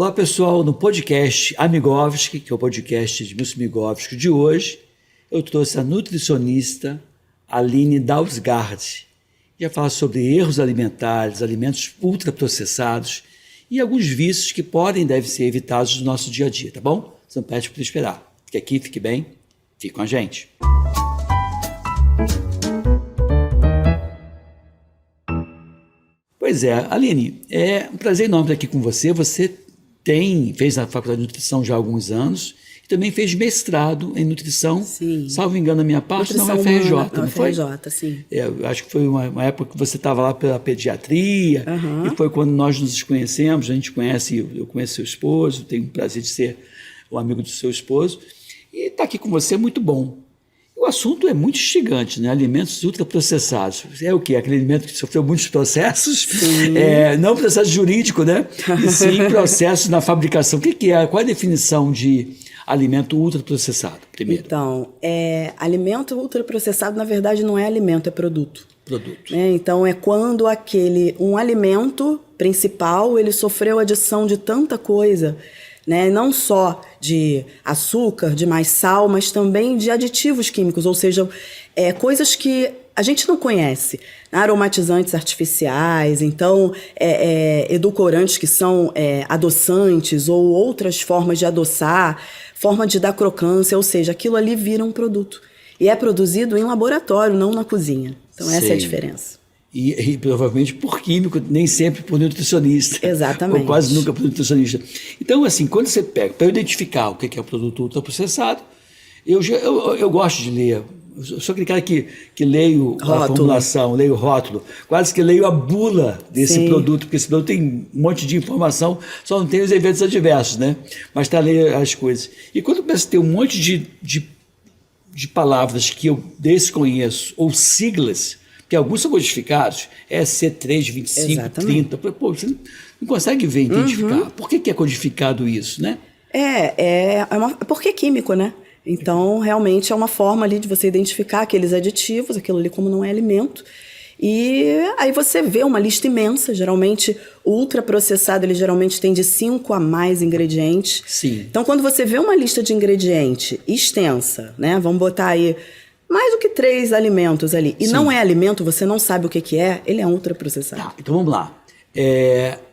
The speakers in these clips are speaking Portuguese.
Olá, pessoal. No podcast Amigovski, que é o podcast de Milton Amigovski de hoje, eu trouxe a nutricionista Aline Dausgaard. Ia falar sobre erros alimentares, alimentos ultraprocessados e alguns vícios que podem e devem ser evitados no nosso dia a dia, tá bom? Você não pede para esperar. Fique aqui, fique bem, fique com a gente. Pois é, Aline, é um prazer enorme estar aqui com você. Você fez a faculdade de nutrição já há alguns anos e também fez mestrado em nutrição, sim. Salvo engano da minha parte, nutrição não é FRJ, humana, não foi? FRJ, sim. Eu acho que foi uma época que você estava lá pela pediatria, e foi quando nós nos conhecemos. A gente conhece, eu conheço seu esposo, tenho o prazer de ser o amigo do seu esposo, e estar aqui com você é muito bom. O assunto é muito instigante, né? Alimentos ultraprocessados. É o quê? Aquele alimento que sofreu muitos processos, não processo jurídico, né? E sim processos na fabricação. O que é? Qual é a definição de alimento ultraprocessado, primeiro? Então, alimento ultraprocessado, na verdade, não é alimento, é produto. Produto. Então, é quando um alimento principal, ele sofreu adição de tanta coisa, né? Não só de açúcar, de mais sal, mas também de aditivos químicos, ou seja, coisas que a gente não conhece, aromatizantes artificiais, então edulcorantes que são adoçantes ou outras formas de adoçar, forma de dar crocância, ou seja, aquilo ali vira um produto. E é produzido em laboratório, não na cozinha. Então essa é a diferença. E provavelmente por químico, nem sempre por nutricionista. Exatamente. Ou quase nunca por nutricionista. Então, assim, quando você pega, para identificar o que é o produto ultraprocessado, eu gosto de ler. Eu sou aquele cara que leio a formulação, leio o rótulo, quase que leio a bula desse produto, porque esse produto tem um monte de informação, só não tem os eventos adversos, né? Mas está a ler as coisas. E quando começa a ter um monte de palavras que eu desconheço, ou siglas, que alguns são codificados, C3, 25, exatamente. 30. Pô, você não consegue ver, identificar. Por que é codificado isso, né? Porque é químico, né? Então, realmente é uma forma ali de você identificar aqueles aditivos, aquilo ali como não é alimento. E aí você vê uma lista imensa, geralmente o ultraprocessado, ele geralmente tem de 5 a mais ingredientes. Sim. Então, quando você vê uma lista de ingrediente extensa, né? Vamos botar aí mais do que 3 alimentos ali, e não é alimento, você não sabe o que é, ele é ultraprocessado. Tá, então vamos lá.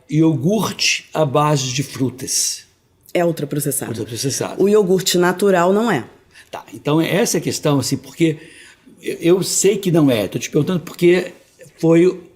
Iogurte à base de frutas. É ultraprocessado. Ultraprocessado. O iogurte natural não é. Tá, então essa é a questão, assim, porque eu sei que não é. Estou te perguntando porque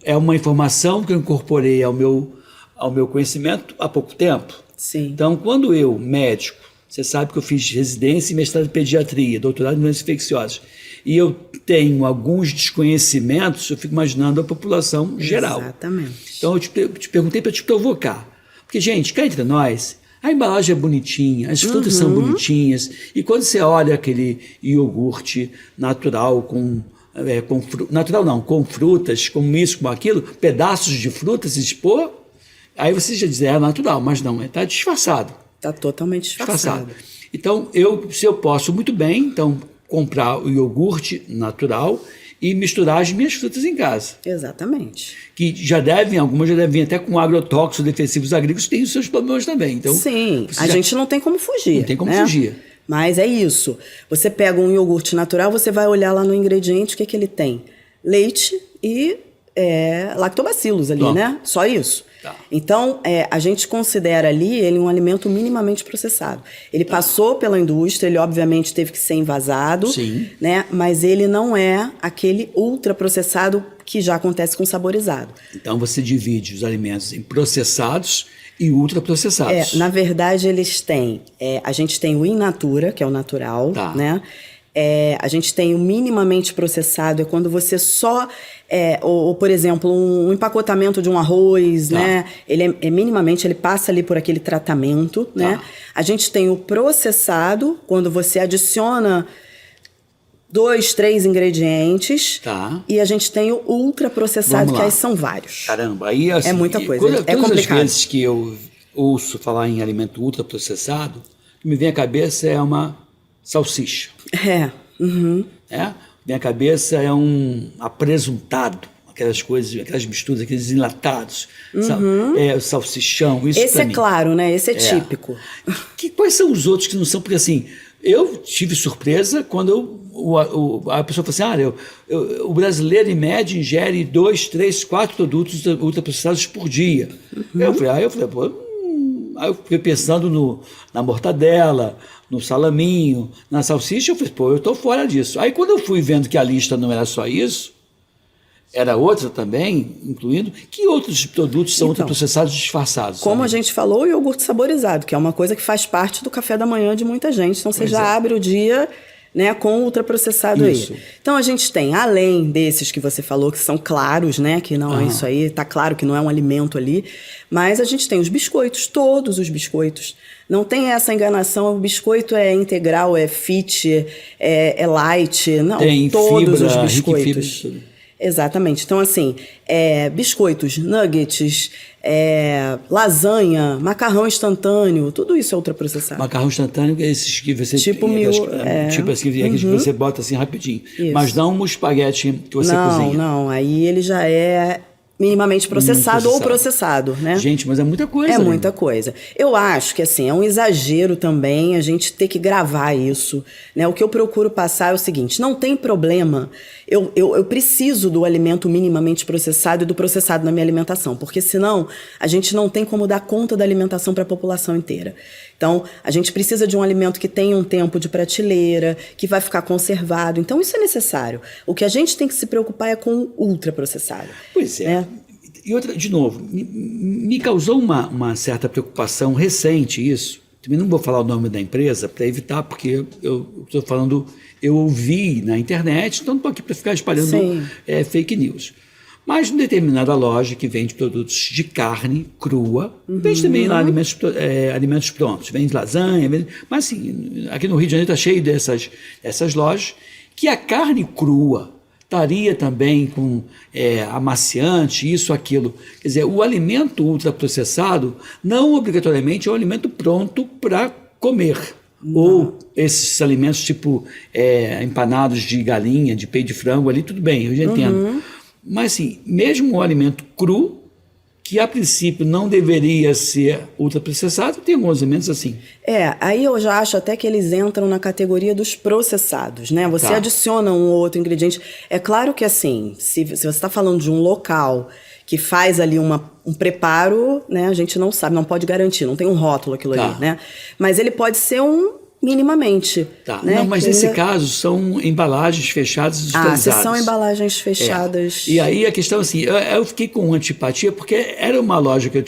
é uma informação que eu incorporei ao meu conhecimento há pouco tempo. Sim. Então, quando eu, médico, você sabe que eu fiz residência e mestrado em pediatria, doutorado em doenças infecciosas, e eu tenho alguns desconhecimentos, eu fico imaginando a população geral. Exatamente. Então, eu te perguntei para te provocar. Porque, gente, cá entre nós, a embalagem é bonitinha, as frutas são bonitinhas, e quando você olha aquele iogurte natural com frutas, com isso, com aquilo, pedaços de frutas, aí você já diz, é natural, mas não, está disfarçado. Está totalmente disfarçado. Então, se eu posso muito bem, comprar o iogurte natural e misturar as minhas frutas em casa. Exatamente. Que algumas já devem vir até com agrotóxicos, defensivos agrícolas, tem os seus problemas também. Então, sim, gente não tem como fugir. Não tem como fugir. Mas é isso. Você pega um iogurte natural, você vai olhar lá no ingrediente, o que ele tem? Leite e lactobacilos ali, né? Só isso. Tá. Então, a gente considera ali ele um alimento minimamente processado. Ele passou pela indústria, ele obviamente teve que ser envasado, né? Mas ele não é aquele ultraprocessado que já acontece com saborizado. Então, você divide os alimentos em processados e ultraprocessados. Na verdade, eles têm... a gente tem o in natura, que é o natural, né? A gente tem o minimamente processado, é quando você só... ou, por exemplo, um empacotamento de um arroz, né? Ele minimamente, ele passa ali por aquele tratamento, né? A gente tem o processado, quando você adiciona 2, 3 ingredientes. E a gente tem o ultraprocessado, que aí são vários. Caramba, aí assim, é muita coisa, é complicado. Todas as vezes que eu ouço falar em alimento ultraprocessado, o que me vem à cabeça é uma salsicha. Minha cabeça é um apresuntado, aquelas coisas, aquelas misturas, aqueles enlatados, sabe? O salsichão, isso Esse também. é claro, né? Esse é típico. Quais são os outros que não são? Porque assim, eu tive surpresa quando a pessoa falou assim, o brasileiro em média ingere 2, 3, 4 produtos ultraprocessados por dia. Eu falei, pô, aí eu fiquei pensando na mortadela, no salaminho, na salsicha, eu falei, pô, eu estou fora disso. Aí quando eu fui vendo que a lista não era só isso, era outra também, incluindo, que outros produtos são ultraprocessados disfarçados? Como a gente falou, o iogurte saborizado, que é uma coisa que faz parte do café da manhã de muita gente. Então você já abre o dia, né, com ultraprocessado aí. Então a gente tem, além desses que você falou, que são claros, né, que não é isso aí, tá claro que não é um alimento ali, mas a gente tem os biscoitos, todos os biscoitos. Não tem essa enganação, o biscoito é integral, é fit, é light, não, tem todos fibra, os biscoitos. Exatamente. Então, assim, biscoitos, nuggets, lasanha, macarrão instantâneo, tudo isso é ultraprocessado. Macarrão instantâneo é esses que você... Tipo tipo assim, aqueles que você bota assim rapidinho. Isso. Mas não um espaguete que você cozinha. Não, aí ele já é minimamente processado ou processado, né? Gente, mas é muita coisa. É muita coisa. Eu acho que, assim, é um exagero também a gente ter que gravar isso, né? O que eu procuro passar é o seguinte, não tem problema, eu preciso do alimento minimamente processado e do processado na minha alimentação, porque senão a gente não tem como dar conta da alimentação para a população inteira. Então, a gente precisa de um alimento que tenha um tempo de prateleira, que vai ficar conservado. Então, isso é necessário. O que a gente tem que se preocupar é com o ultraprocessado. Pois é. Né? E outra, de novo, me causou uma certa preocupação recente isso. Também não vou falar o nome da empresa para evitar, porque eu estou falando, eu ouvi na internet, então não estou aqui para ficar espalhando fake news. Mas uma determinada loja que vende produtos de carne crua, vende também lá alimentos prontos, vende lasanha, mas assim, aqui no Rio de Janeiro está cheio dessas lojas, que a carne crua estaria também com amaciante, isso, aquilo. Quer dizer, o alimento ultraprocessado não obrigatoriamente é um alimento pronto para comer. Não. Ou esses alimentos tipo empanados de galinha, de peito de frango ali, tudo bem, eu já entendo. Mas, assim, mesmo o alimento cru, que a princípio não deveria ser ultraprocessado, tem alguns alimentos assim. Aí eu já acho até que eles entram na categoria dos processados, né? Você adiciona um ou outro ingrediente. É claro que, assim, se você está falando de um local que faz ali um preparo, né? A gente não sabe, não pode garantir, não tem um rótulo aquilo ali, né? Mas ele pode ser minimamente. Né? Não, mas nesse caso são embalagens fechadas e esterilizadas. Se são embalagens fechadas. E aí a questão assim, eu fiquei com antipatia porque era uma loja que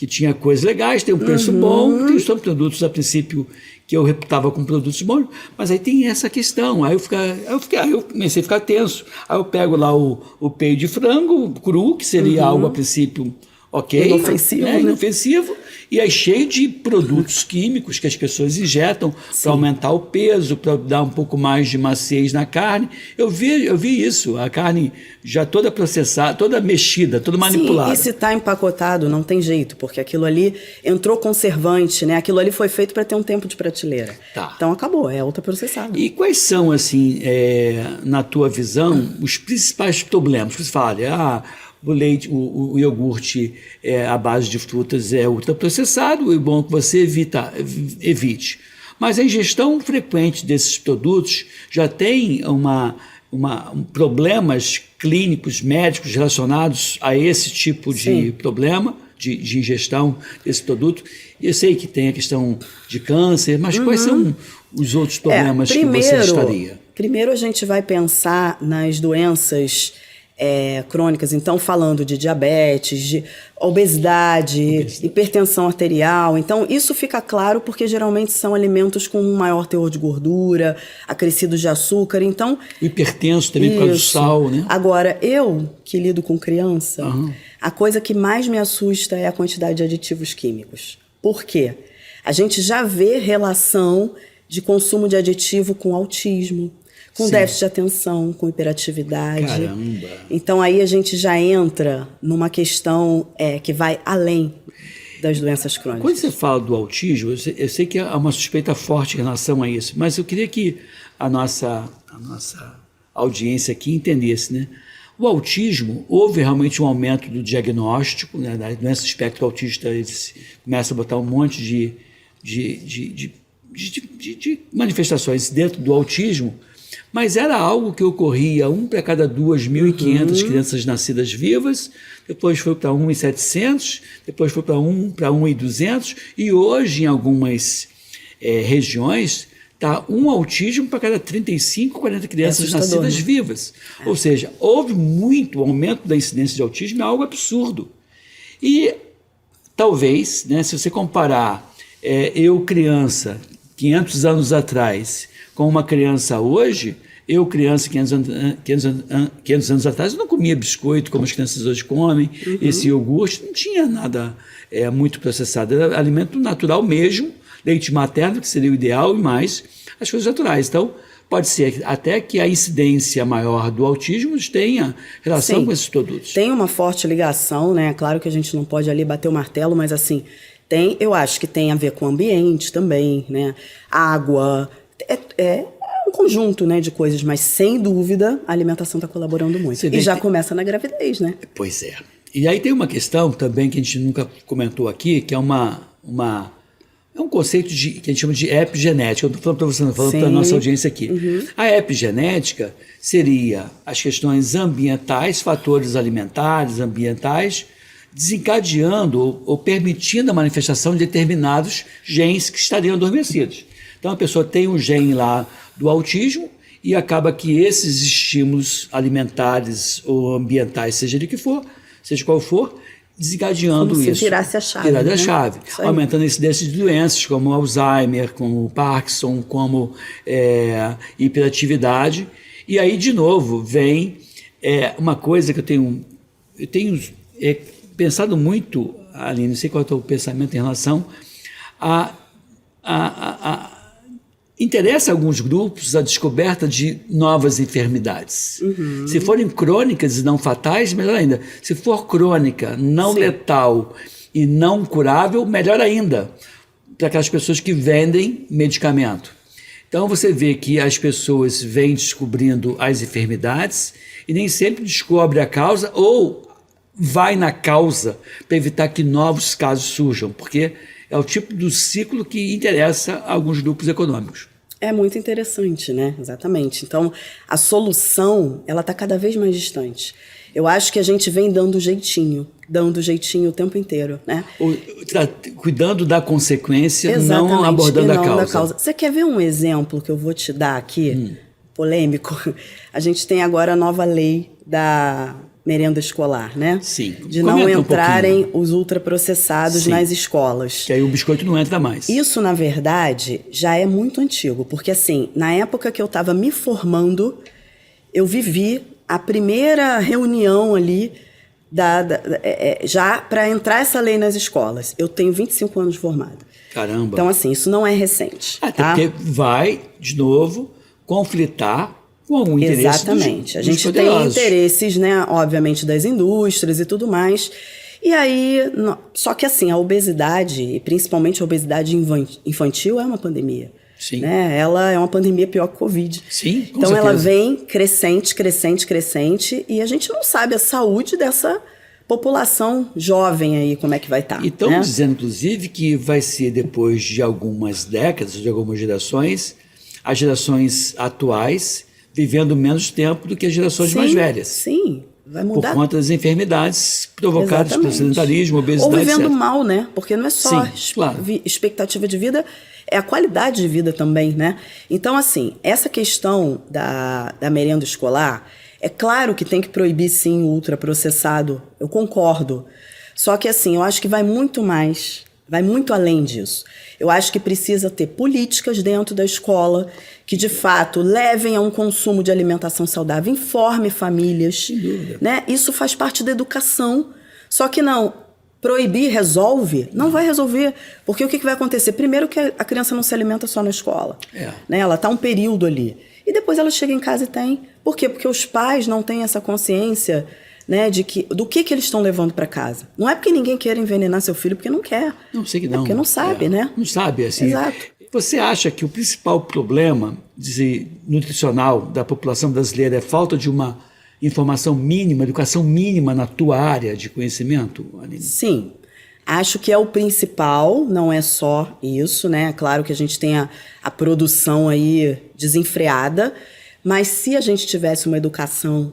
tinha coisas legais, tem um preço bom, tem só produtos a princípio que eu reputava com produtos bons, mas aí tem essa questão, aí eu comecei a ficar tenso. Aí eu pego lá o peito de frango cru, que seria algo a princípio ok, inofensivo, né? Inofensivo, e aí cheio de produtos químicos que as pessoas injetam para aumentar o peso, para dar um pouco mais de maciez na carne. Eu vi isso, a carne já toda processada, toda mexida, toda manipulada. E se está empacotado, não tem jeito, porque aquilo ali entrou conservante, né? Aquilo ali foi feito para ter um tempo de prateleira. Então acabou, é ultraprocessado. E quais são, assim, na tua visão, os principais problemas? Você fala, o leite, o iogurte à base de frutas é ultraprocessado, é bom que você evite. Mas a ingestão frequente desses produtos já tem problemas clínicos, médicos relacionados a esse tipo de problema de ingestão desse produto. Eu sei que tem a questão de câncer, mas quais são os outros problemas que você estaria? Primeiro a gente vai pensar nas doenças crônicas, então falando de diabetes, de obesidade, hipertensão arterial. Então isso fica claro porque geralmente são alimentos com um maior teor de gordura, acrescidos de açúcar, então... O hipertenso também por causa do sal, né? Agora, eu que lido com criança, a coisa que mais me assusta é a quantidade de aditivos químicos. Por quê? A gente já vê relação de consumo de aditivo com autismo, com déficit de atenção, com hiperatividade. Caramba! Então aí a gente já entra numa questão que vai além das doenças crônicas. Quando você fala do autismo, eu sei que há uma suspeita forte em relação a isso, mas eu queria que a nossa audiência aqui entendesse, né? O autismo, houve realmente um aumento do diagnóstico, né, da doença espectro autista, eles começam a botar um monte de manifestações dentro do autismo, mas era algo que ocorria 1 para cada 2.500 crianças nascidas vivas, depois foi para 1.700, depois foi para 1.200, e hoje em algumas regiões está um autismo para cada 35, 40 crianças nascidas vivas. Ou seja, houve muito aumento da incidência de autismo, é algo absurdo. E talvez, né, se você comparar eu criança 500 anos atrás com uma criança hoje, eu criança 500 anos atrás, eu não comia biscoito como as crianças hoje comem, esse iogurte, não tinha nada muito processado, era alimento natural mesmo, leite materno, que seria o ideal, e mais as coisas naturais. Então, pode ser até que a incidência maior do autismo tenha relação com esses produtos. Tem uma forte ligação, né? Claro que a gente não pode ali bater o martelo, mas assim, eu acho que tem a ver com o ambiente também, né? Água, é um conjunto, né, de coisas, mas sem dúvida a alimentação está colaborando muito. E já começa na gravidez, né? Pois é. E aí tem uma questão também que a gente nunca comentou aqui, que é um conceito que a gente chama de epigenética. Eu estou falando para você, não falando para a nossa audiência aqui. A epigenética seria as questões ambientais, fatores alimentares, ambientais, desencadeando ou permitindo a manifestação de determinados genes que estariam adormecidos. Então a pessoa tem um gene lá do autismo e acaba que esses estímulos alimentares ou ambientais, seja ele que for, seja qual for, desencadeando como isso. Se virasse a chave. Virasse a chave. Aumentando a incidência de doenças como Alzheimer, como Parkinson, como hiperatividade. E aí, de novo, vem uma coisa que eu tenho pensado muito, Aline, não sei qual é o teu pensamento em relação interessa a alguns grupos a descoberta de novas enfermidades. Se forem crônicas e não fatais, melhor ainda. Se for crônica, não letal e não curável, melhor ainda, para aquelas pessoas que vendem medicamento. Então você vê que as pessoas vêm descobrindo as enfermidades e nem sempre descobre a causa ou vai na causa para evitar que novos casos surjam, porque é o tipo do ciclo que interessa a alguns grupos econômicos. É muito interessante, né? Exatamente. Então, a solução, ela está cada vez mais distante. Eu acho que a gente vem dando jeitinho o tempo inteiro, né? Cuidando da consequência, exatamente, não abordando e não a da causa. Você quer ver um exemplo que eu vou te dar aqui, polêmico? A gente tem agora a nova lei da merenda escolar, né? Sim. De não entrarem os ultraprocessados nas escolas. Que aí o biscoito não entra mais. Isso, na verdade, já é muito antigo, porque assim, na época que eu estava me formando, eu vivi a primeira reunião ali já para entrar essa lei nas escolas. Eu tenho 25 anos de formada. Caramba. Então, assim, isso não é recente. Até porque vai, de novo, conflitar com algum interesse. Exatamente. A gente tem interesses, né, obviamente, das indústrias e tudo mais. E aí, só que assim, a obesidade, e principalmente a obesidade infantil, é uma pandemia. Sim. Né? Ela é uma pandemia pior que o Covid. Sim, com então certeza. Ela vem crescente, e a gente não sabe a saúde dessa população jovem aí, como é que vai estar. E estão dizendo, inclusive, que vai ser depois de algumas décadas, de algumas gerações, as gerações atuais vivendo menos tempo do que as gerações mais velhas. Sim, vai mudar. Por conta das enfermidades provocadas pelo sedentarismo, obesidade, ou vivendo etc. mal, né? Porque não é só expectativa de vida, é a qualidade de vida também, né? Então, assim, essa questão da merenda escolar, é claro que tem que proibir, sim, o ultraprocessado, eu concordo. Só que, assim, eu acho que vai muito além disso. Eu acho que precisa ter políticas dentro da escola que, de fato, levem a um consumo de alimentação saudável, informe famílias. Sem dúvida. Né? Isso faz parte da educação. Só que não, proibir resolve? Não vai resolver. Porque o que vai acontecer? Primeiro que a criança não se alimenta só na escola. Né? Ela está um período ali. E depois ela chega em casa e tem. Por quê? Porque os pais não têm essa consciência, né, do que eles estão levando para casa. Não é porque ninguém quer envenenar seu filho, porque não quer. Não, sei que não. É porque não sabe, né? Não sabe, assim. Exato. Você acha que o principal problema nutricional da população brasileira é falta de uma informação mínima, educação mínima na tua área de conhecimento, Aline? Sim. Acho que é o principal, não é só isso, né? Claro que a gente tem a produção aí desenfreada, mas se a gente tivesse uma educação,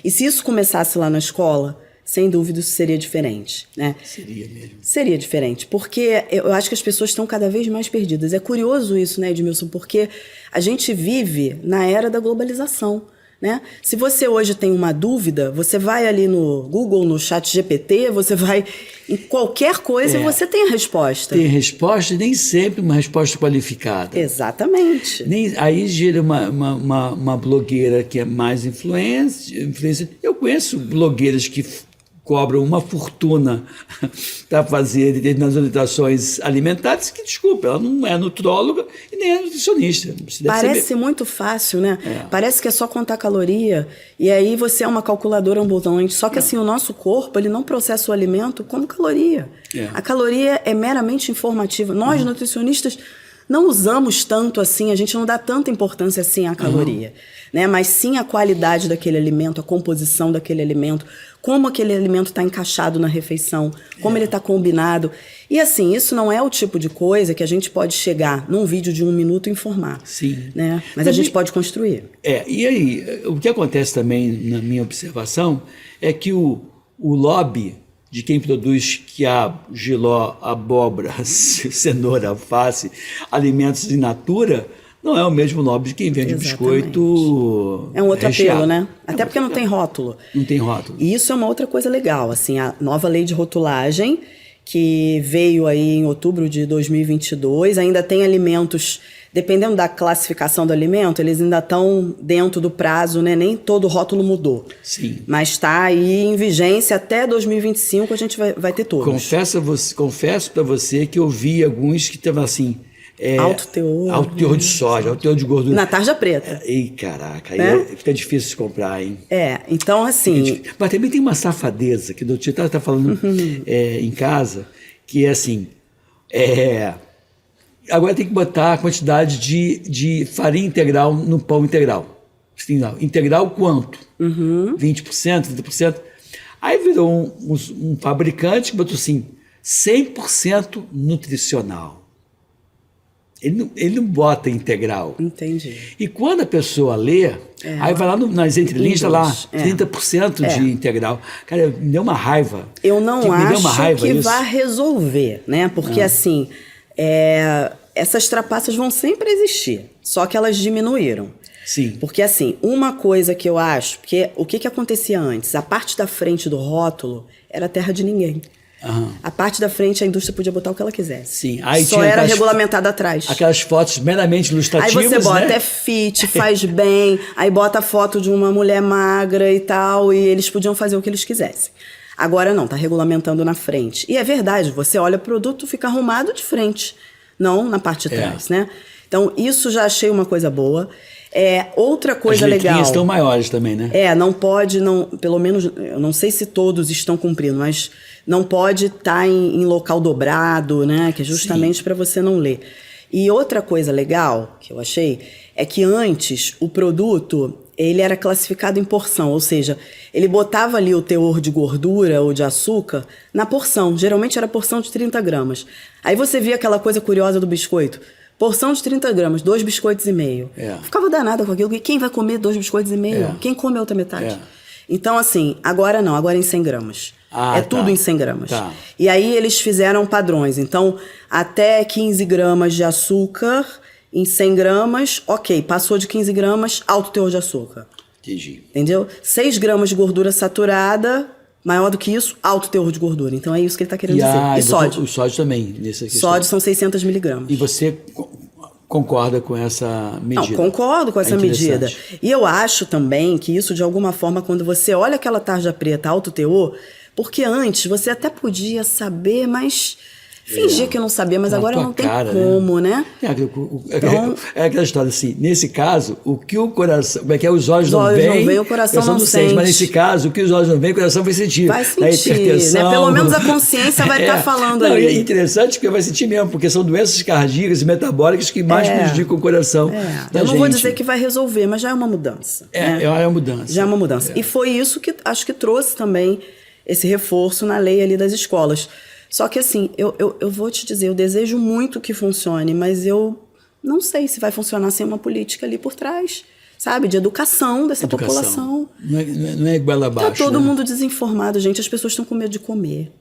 e se isso começasse lá na escola, sem dúvida isso seria diferente, né? Seria mesmo. Seria diferente, porque eu acho que as pessoas estão cada vez mais perdidas. É curioso isso, né, Edmilson, porque a gente vive na era da globalização, né? Se você hoje tem uma dúvida, você vai ali no Google, no ChatGPT, você vai em qualquer coisa e você tem a resposta. Tem resposta e nem sempre uma resposta qualificada. Exatamente. Aí gira uma blogueira que é mais influencer. Eu conheço blogueiras que cobram uma fortuna para fazer determinadas orientações alimentares, que, desculpa, ela não é nutróloga e nem é nutricionista. Parece muito fácil, né? Parece que é só contar caloria e aí você é uma calculadora ambulante. Só que assim, o nosso corpo, ele não processa o alimento como caloria. A caloria é meramente informativa. Nós, nutricionistas, não usamos tanto assim, a gente não dá tanta importância assim à caloria, né? Mas sim a qualidade daquele alimento, a composição daquele alimento, como aquele alimento está encaixado na refeição, como ele está combinado. E assim, isso não é o tipo de coisa que a gente pode chegar num vídeo de 1 minuto e informar. Sim. Né? Mas a gente pode construir. E aí, o que acontece também, na minha observação, é que o lobby de quem produz quiabo, jiló, abóbora, cenoura, alface, alimentos in natura, não é o mesmo lobby de quem vende biscoito. É um outro recheado. apelo, né? Até porque não tem rótulo. Não tem rótulo. E isso é uma outra coisa legal, assim, a nova lei de rotulagem, que veio aí em outubro de 2022, ainda tem alimentos, dependendo da classificação do alimento, eles ainda estão dentro do prazo, né? Nem todo rótulo mudou. Sim. Mas está aí em vigência até 2025, a gente vai ter todos. Confesso para você que eu vi alguns que estavam assim... alto teor de soja, alto teor de gordura. Na tarja preta. Caraca, né? Aí fica difícil de comprar, hein? Então assim... Mas também tem uma safadeza, que o Tito está falando em casa, que é assim, agora tem que botar a quantidade de farinha integral no pão integral. Integral quanto? 20%, 30%. Aí virou um fabricante que botou assim, 100% nutricional. Ele não bota integral. Entendi. E quando a pessoa lê, aí vai lá nas entrelinhas, lá, 30% de integral. Cara, me deu uma raiva. Eu não acho que vá resolver, né? Porque assim, essas trapaças vão sempre existir, só que elas diminuíram. Sim. Porque assim, uma coisa que eu acho, porque o que acontecia antes? A parte da frente do rótulo era terra de ninguém. A parte da frente a indústria podia botar o que ela quisesse. Sim. Aí só era regulamentado atrás. Aquelas fotos meramente ilustrativas. Aí você bota, né? é fit, faz bem, aí bota a foto de uma mulher magra e tal, e eles podiam fazer o que eles quisessem. Agora não, tá regulamentando na frente. E é verdade, você olha o produto, fica arrumado de frente, não na parte de trás, né? Então, isso já achei uma coisa boa. Outra coisa legal... As letrinhas estão maiores também, né? Não pode, pelo menos, eu não sei se todos estão cumprindo, mas não pode estar em local dobrado, né? Que é justamente para você não ler. E outra coisa legal que eu achei é que antes o produto ele era classificado em porção, ou seja, ele botava ali o teor de gordura ou de açúcar na porção. Geralmente era porção de 30 gramas. Aí você via aquela coisa curiosa do biscoito. Porção de 30 gramas, 2 biscoitos e meio. Ficava danada com aquilo. Quem vai comer 2 biscoitos e meio? Quem come a outra metade? Então, assim, agora não, agora é em 100 gramas. Tudo em 100 gramas. E aí eles fizeram padrões. Então, até 15 gramas de açúcar em 100 gramas, ok. Passou de 15 gramas, alto teor de açúcar. Entendi. Entendeu? 6 gramas de gordura saturada, maior do que isso, alto teor de gordura. Então é isso que ele está querendo dizer. E sódio. O sódio também, nessa questão. Sódio são 600 miligramas. E você concorda com essa medida? Não, concordo com essa medida. E eu acho também que isso, de alguma forma, quando você olha aquela tarja preta alto teor, porque antes você até podia saber, mas Fingir que não sabia, mas Na agora tua não tem cara, como, né? Então, é aquela história assim, nesse caso, o que o coração, como é que é, os olhos não veem, o coração não sente. Mas nesse caso, o que os olhos não veem, o coração vai sentir. Vai sentir, né? Pelo menos a consciência vai estar falando não, ali. É interessante porque vai sentir mesmo, porque são doenças cardíacas e metabólicas que mais prejudicam o coração da Eu não gente. vou dizer que vai resolver, mas já é uma mudança. É uma mudança. Já é uma mudança. E foi isso que acho que trouxe também esse reforço na lei ali das escolas. Só que assim, eu vou te dizer, eu desejo muito que funcione, mas eu não sei se vai funcionar sem uma política ali por trás, sabe? De educação dessa população. Não é igual abaixo. Tá todo mundo desinformado, gente. As pessoas estão com medo de comer.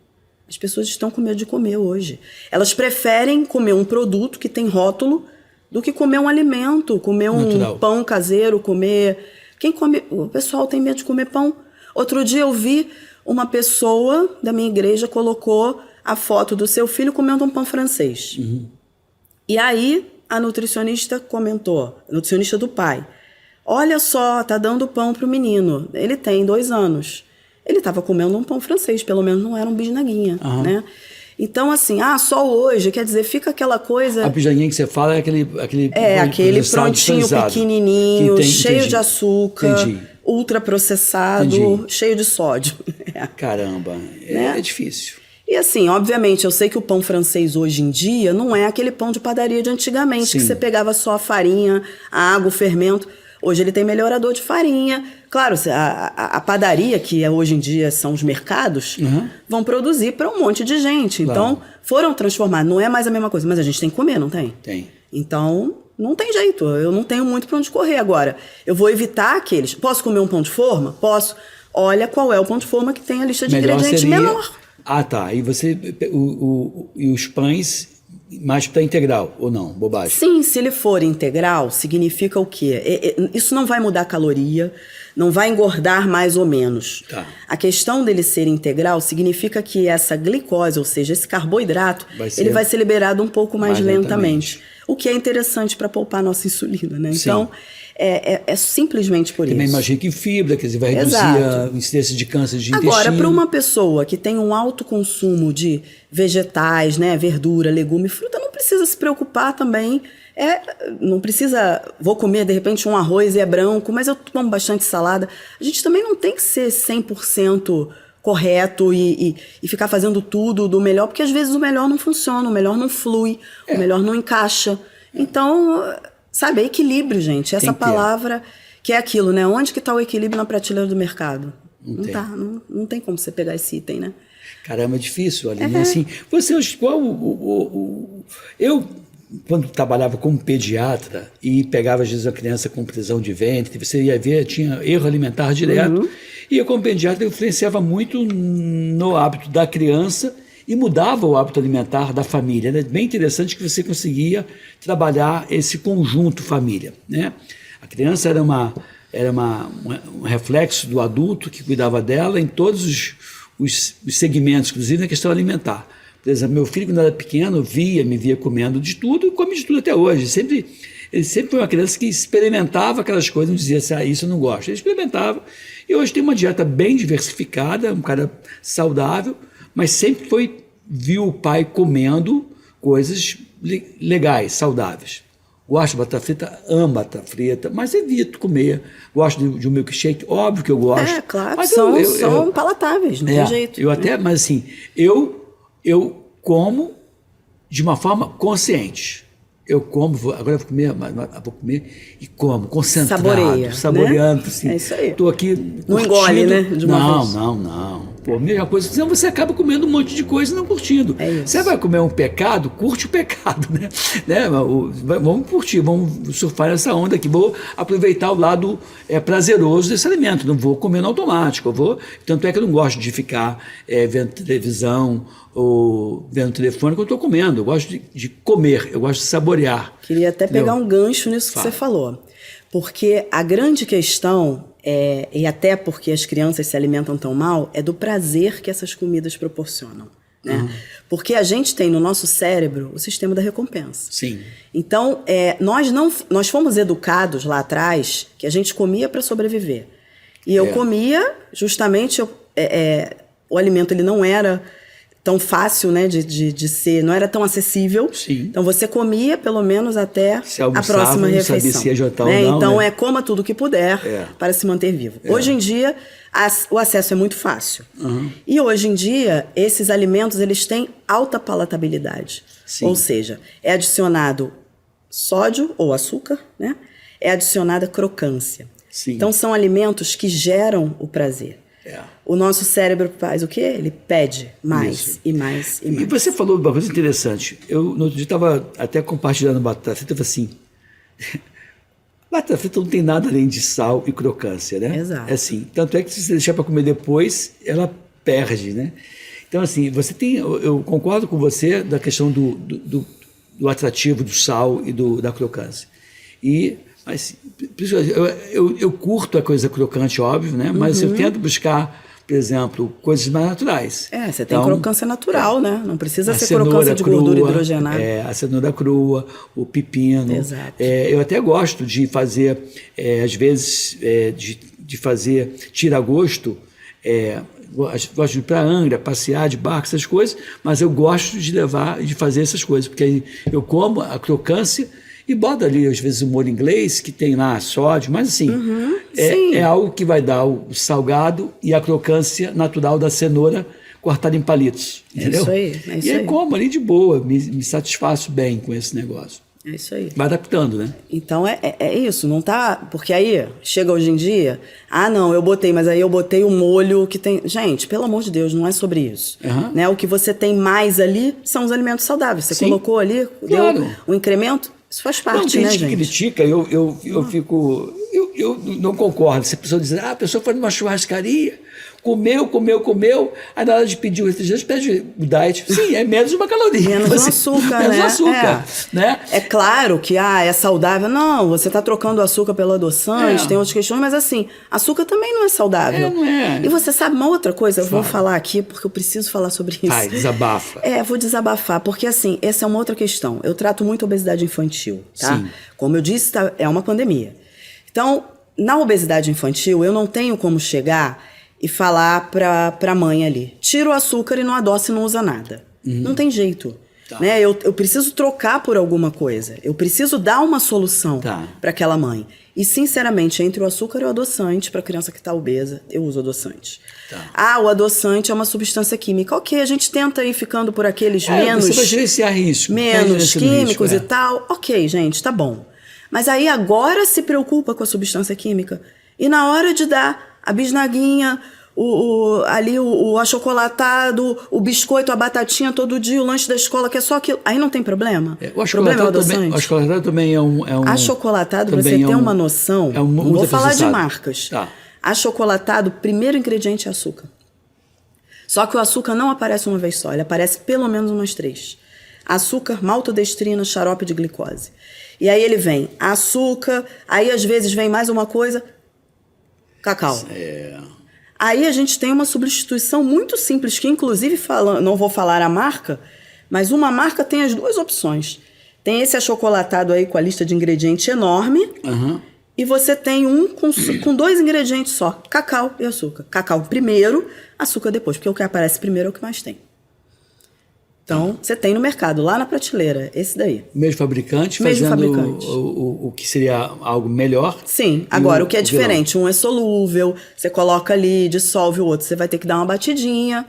As pessoas estão com medo de comer hoje. Elas preferem comer um produto que tem rótulo do que comer um alimento, comer um pão caseiro, comer... Quem come... O pessoal tem medo de comer pão. Outro dia eu vi uma pessoa da minha igreja colocou a foto do seu filho comendo um pão francês. Uhum. E aí a nutricionista comentou, a nutricionista do pai, olha só, tá dando pão pro menino, ele tem 2 anos. Ele estava comendo um pão francês, pelo menos não era um bisnaguinha, né? Então, assim, só hoje, quer dizer, fica aquela coisa... A bisnaguinha que você fala é aquele prontinho, pequenininho, cheio de açúcar, ultraprocessado, cheio de sódio. Caramba, é difícil. E assim, obviamente, eu sei que o pão francês hoje em dia não é aquele pão de padaria de antigamente, que você pegava só a farinha, a água, o fermento. Hoje ele tem melhorador de farinha. Claro, a padaria, que hoje em dia são os mercados, vão produzir para um monte de gente. Claro. Então, foram transformar. Não é mais a mesma coisa, mas a gente tem que comer, não tem? Tem. Então, não tem jeito. Eu não tenho muito para onde correr agora. Eu vou evitar aqueles... Posso comer um pão de forma? Posso. Olha qual é o pão de forma que tem a lista de ingredientes menor. Tá. E você... E os pães... mais para integral, ou não? Bobagem. Sim, se ele for integral, significa o quê? Isso não vai mudar a caloria, não vai engordar mais ou menos. Tá. A questão dele ser integral significa que essa glicose, ou seja, esse carboidrato, ele vai ser liberado um pouco mais lentamente. O que é interessante para poupar a nossa insulina, né? Sim. Então, é simplesmente por Também isso. imagina que fibra, quer dizer, vai reduzir a incidência de câncer de intestino. Agora, para uma pessoa que tem um alto consumo de vegetais, né, verdura, legume, fruta, não precisa se preocupar também. Não precisa, vou comer de repente um arroz e é branco, mas eu como bastante salada. A gente também não tem que ser 100% correto e ficar fazendo tudo do melhor, porque às vezes o melhor não funciona, o melhor não flui, o melhor não encaixa. Então... Sabe, é equilíbrio, gente. Essa palavra que é aquilo, né? Onde que está o equilíbrio na prateleira do mercado? Não tem como você pegar esse item, né? Caramba, é difícil, Aline. Assim, você, eu, quando trabalhava como pediatra e pegava, às vezes, a criança com prisão de ventre, você ia ver, tinha erro alimentar direto. E eu, como pediatra, eu influenciava muito no hábito da criança e mudava o hábito alimentar da família. É bem interessante que você conseguia trabalhar esse conjunto família, né? A criança era um reflexo do adulto que cuidava dela em todos os segmentos, inclusive na questão alimentar. Por exemplo, meu filho, quando era pequeno, me via comendo de tudo e come de tudo até hoje. Ele sempre foi uma criança que experimentava aquelas coisas, não dizia assim, isso eu não gosto. Ele experimentava. E hoje tem uma dieta bem diversificada, um cara saudável, mas sempre viu o pai comendo coisas legais, saudáveis. Gosto de batata frita, amo batata frita, mas evito comer. Gosto de um milkshake, óbvio que eu gosto. Claro, mas são palatáveis, não tem jeito. Mas assim, eu como de uma forma consciente. Eu como, agora eu vou comer e como, concentrado, saboreando. Né? Assim, isso aí. Estou aqui não curtindo. Engole, né? De uma vez. Não. Pô, mesma coisa, senão você acaba comendo um monte de coisa e não curtindo. Você vai comer um pecado, curte o pecado, né? Vamos curtir, vamos surfar nessa onda aqui, vou aproveitar o lado prazeroso desse alimento, não vou comer no automático, tanto é que eu não gosto de ficar vendo televisão ou vendo telefone quando eu estou comendo, eu gosto de comer, eu gosto de saborear. Queria até pegar um gancho nisso que você falou, porque a grande questão, e até porque as crianças se alimentam tão mal, é do prazer que essas comidas proporcionam. Né? Porque a gente tem no nosso cérebro o sistema da recompensa. Sim. Então, nós fomos educados lá atrás que a gente comia para sobreviver. E eu comia justamente, o alimento ele não era tão fácil, né, de ser, não era tão acessível. Sim. Então você comia pelo menos até Se a almoçava, próxima não refeição. sabia se ia jantar né? ou não, Então né? coma tudo que puder para se manter vivo. Hoje em dia o acesso é muito fácil. E hoje em dia esses alimentos eles têm alta palatabilidade. Sim. Ou seja, é adicionado sódio ou açúcar, né? É adicionada crocância. Sim. Então são alimentos que geram o prazer. O nosso cérebro faz o quê? Ele pede mais e mais e mais. E você falou uma coisa interessante. Eu, no outro dia, estava até compartilhando batata frita. Eu falei assim, batata frita não tem nada além de sal e crocância, né? Exato. É assim, tanto é que se você deixar para comer depois, ela perde, né? Então, assim, você tem... Eu concordo com você da questão do atrativo do sal e da crocância. Mas eu curto a coisa crocante, óbvio, né? Mas eu tento buscar, por exemplo, coisas mais naturais. Você tem crocância natural, né? Não precisa ser crocância cenoura de crua, gordura hidrogenada. A cenoura crua, o pepino. Exato. Eu até gosto de fazer, às vezes, de fazer tira-gosto. Gosto de ir para Angra, passear de barco, essas coisas, mas eu gosto de fazer essas coisas, porque aí eu como a crocância e boto ali, às vezes, o molho inglês, que tem lá sódio, mas assim, é algo que vai dar o salgado e a crocância natural da cenoura cortada em palitos, entendeu? Isso aí, é isso e aí aí. como ali de boa, me satisfaço bem com esse negócio. É isso aí. Vai adaptando, né? Então é isso, não tá... Porque aí, chega hoje em dia, não, eu botei, mas aí eu botei o molho que tem... Gente, pelo amor de Deus, não é sobre isso. Né? O que você tem mais ali são os alimentos saudáveis. Você colocou ali, claro, deu um incremento, isso faz parte, não, tem né, gente? Que critica, eu fico... Eu não concordo. Se a pessoa diz, a pessoa foi numa churrascaria, comeu, aí na hora de pedir o refrigerante, pede o diet. Sim, é menos uma caloria. Menos um açúcar, menos né? açúcar, né? É claro que é saudável. Não, você está trocando o açúcar pelo adoçante, tem outras questões, mas assim, açúcar também não é saudável. Não é. E você sabe uma outra coisa? Eu vou falar aqui, porque eu preciso falar sobre isso. Vai, desabafa. Vou desabafar, porque assim, essa é uma outra questão. Eu trato muito obesidade infantil, tá? Sim. Como eu disse, é uma pandemia. Então, na obesidade infantil, eu não tenho como chegar e falar pra mãe ali, tira o açúcar e não adoça e não usa nada. Não tem jeito. Tá. Né? Eu preciso trocar por alguma coisa. Eu preciso dar uma solução para aquela mãe. E, sinceramente, entre o açúcar e o adoçante, para criança que está obesa, eu uso adoçante. Tá. O adoçante é uma substância química. Ok, a gente tenta ir ficando por aqueles menos... Você vai gerenciar risco. Menos químicos e tal. Ok, gente, tá bom. Mas aí agora se preocupa com a substância química. E na hora de dar a bisnaguinha, o achocolatado, o biscoito, a batatinha todo dia, o lanche da escola, que é só aquilo. Aí não tem problema. O achocolatado também é um... Achocolatado, pra você ter uma noção, não vou falar de marcas. Tá. Achocolatado, primeiro ingrediente é açúcar. Só que o açúcar não aparece uma vez só, ele aparece pelo menos umas 3. Açúcar, maltodestrina, xarope de glicose. E aí ele vem açúcar, aí às vezes vem mais uma coisa, cacau. Aí a gente tem uma substituição muito simples, que inclusive, não vou falar a marca, mas uma marca tem as 2 opções. Tem esse achocolatado aí com a lista de ingredientes enorme, e você tem um com 2 ingredientes só, cacau e açúcar. Cacau primeiro, açúcar depois, porque o que aparece primeiro é o que mais tem. Então, você tem no mercado, lá na prateleira, esse daí. Mesmo fabricante fazendo o que seria algo melhor. Sim, agora o que é diferente, um é solúvel, você coloca ali, dissolve o outro, você vai ter que dar uma batidinha.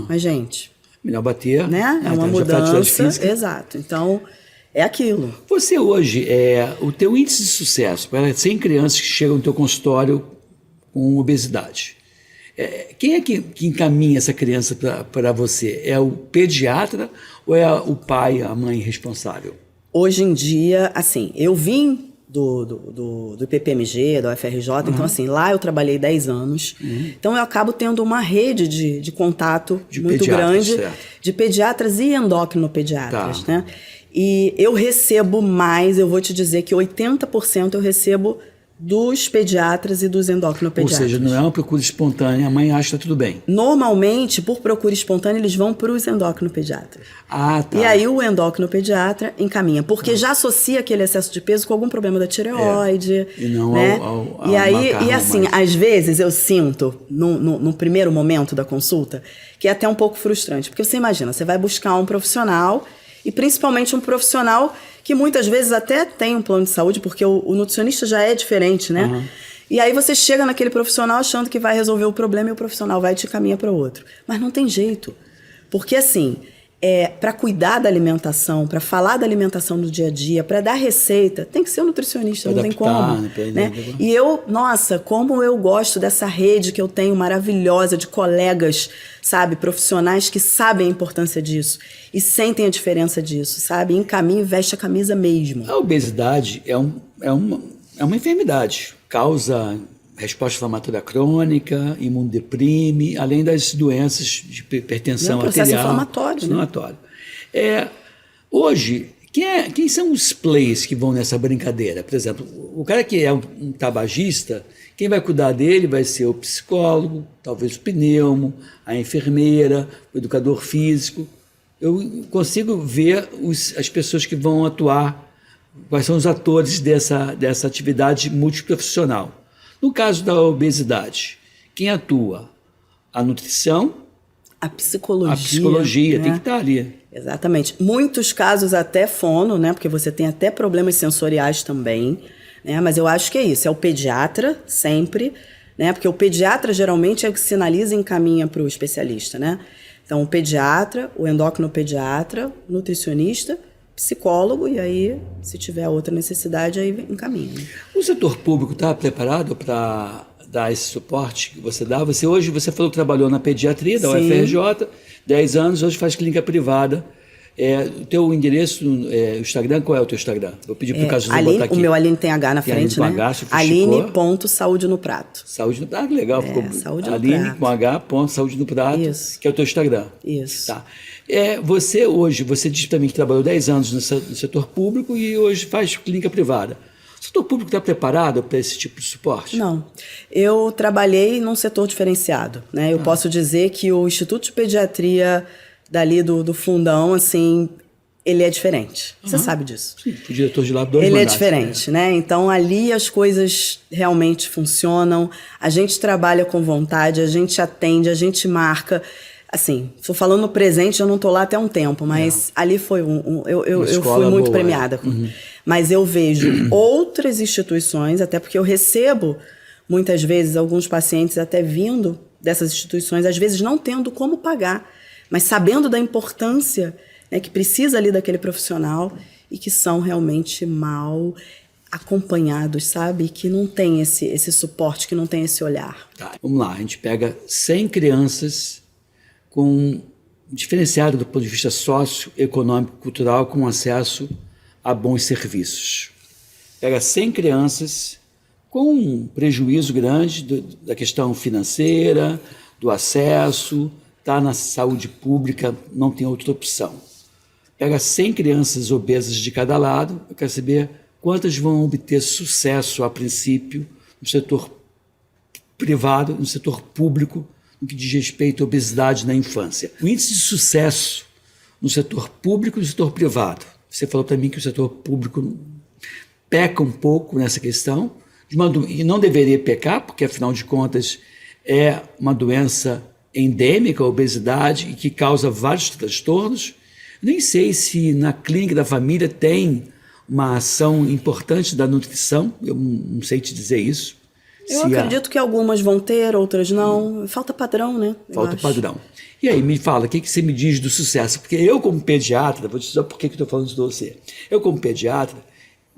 Mas, gente... Melhor bater. Né? É uma mudança, exato. Então, é aquilo. Você hoje, o teu índice de sucesso, para 100 crianças que chegam no teu consultório com obesidade, quem é que encaminha essa criança para você? É o pediatra ou é o pai, a mãe responsável? Hoje em dia, assim, eu vim do IPPMG, da UFRJ, então assim, lá eu trabalhei 10 anos, então eu acabo tendo uma rede de contato muito grande de pediatras e endocrinopediatras, né? E eu recebo mais, eu vou te dizer que 80% eu recebo dos pediatras e dos endocrinopediatras. Ou seja, não é uma procura espontânea, a mãe acha que está tudo bem. Normalmente, por procura espontânea, eles vão para os endocrinopediatras. Ah, tá. E aí o endocrinopediatra encaminha, porque já associa aquele excesso de peso com algum problema da tireoide. E não né? ao E aí, macarrão, e assim, mas... às vezes eu sinto, no primeiro momento da consulta, que é até um pouco frustrante. Porque você imagina, você vai buscar um profissional, e principalmente um profissional que muitas vezes até tem um plano de saúde, porque o nutricionista já é diferente, né? Uhum. E aí você chega naquele profissional achando que vai resolver o problema e o profissional vai e te caminha para outro. Mas não tem jeito. Porque assim, para cuidar da alimentação, para falar da alimentação do dia a dia, para dar receita, tem que ser um nutricionista, não tem como. Né? E eu, nossa, como eu gosto dessa rede que eu tenho maravilhosa de colegas, sabe, profissionais que sabem a importância disso e sentem a diferença disso, sabe? Encaminha e veste a camisa mesmo. A obesidade é uma enfermidade, causa resposta inflamatória crônica, imunodeprime, além das doenças de hipertensão arterial. Processo inflamatório. Né? Hoje, quem são os players que vão nessa brincadeira? Por exemplo, o cara que é um tabagista, quem vai cuidar dele vai ser o psicólogo, talvez o pneumo, a enfermeira, o educador físico. Eu consigo ver as pessoas que vão atuar, quais são os atores dessa atividade multiprofissional. No caso da obesidade, quem atua? A nutrição, a psicologia. A psicologia, né? Tem que estar ali. Exatamente. Muitos casos até fono, né? Porque você tem até problemas sensoriais também, né? Mas eu acho que é isso, é o pediatra sempre, né? Porque o pediatra geralmente é o que sinaliza e encaminha para o especialista, né? Então, o pediatra, o endocrinopediatra, o nutricionista, psicólogo, e aí, se tiver outra necessidade, aí encaminha. O setor público está preparado para dar esse suporte que você dá? Hoje você falou que trabalhou na pediatria da UFRJ, 10 anos, hoje faz clínica privada. O teu endereço, o Instagram, qual é o teu Instagram? Vou pedir para o Caso botar aqui. O meu Aline tem H na frente, né? Aline.saúde no prato. Saúde no prato, legal. Ficou saúde no Aline prato. com H, saúde no prato, Isso. Que é o teu Instagram. Isso. Tá. Você disse também que trabalhou 10 anos no setor público e hoje faz clínica privada. O setor público está preparado para esse tipo de suporte? Não. Eu trabalhei num setor diferenciado, né? Eu posso dizer que o Instituto de Pediatria dali do fundão, assim, ele é diferente. Você sabe disso. Sim, o diretor de lá, 2 Ele mandatos, é diferente, né? Então, ali as coisas realmente funcionam, a gente trabalha com vontade, a gente atende, a gente marca. Assim, estou falando no presente, eu não estou lá até um tempo, mas ali foi eu fui muito premiada. Mas eu vejo outras instituições, até porque eu recebo, muitas vezes, alguns pacientes até vindo dessas instituições, às vezes não tendo como pagar, mas sabendo da importância, né, que precisa ali daquele profissional e que são realmente mal acompanhados, sabe? Que não tem esse suporte, que não tem esse olhar. Tá, vamos lá, a gente pega 100 crianças diferenciado do ponto de vista socioeconômico, cultural, com acesso a bons serviços. Pega 100 crianças com um prejuízo grande da questão financeira, do acesso, está na saúde pública, não tem outra opção. Pega 100 crianças obesas de cada lado, eu quero saber quantas vão obter sucesso a princípio no setor privado, no setor público, no que diz respeito à obesidade na infância. O índice de sucesso no setor público e no setor privado. Você falou para mim que o setor público peca um pouco nessa questão, e não deveria pecar, porque afinal de contas é uma doença endêmica, a obesidade, e que causa vários transtornos. Nem sei se na clínica da família tem uma ação importante da nutrição, eu não sei te dizer isso. Eu acredito que algumas vão ter, outras não. Falta padrão, né? Falta padrão. E aí, me fala, o que você me diz do sucesso? Porque eu, como pediatra, vou te dizer por que eu estou falando isso de você. Eu, como pediatra,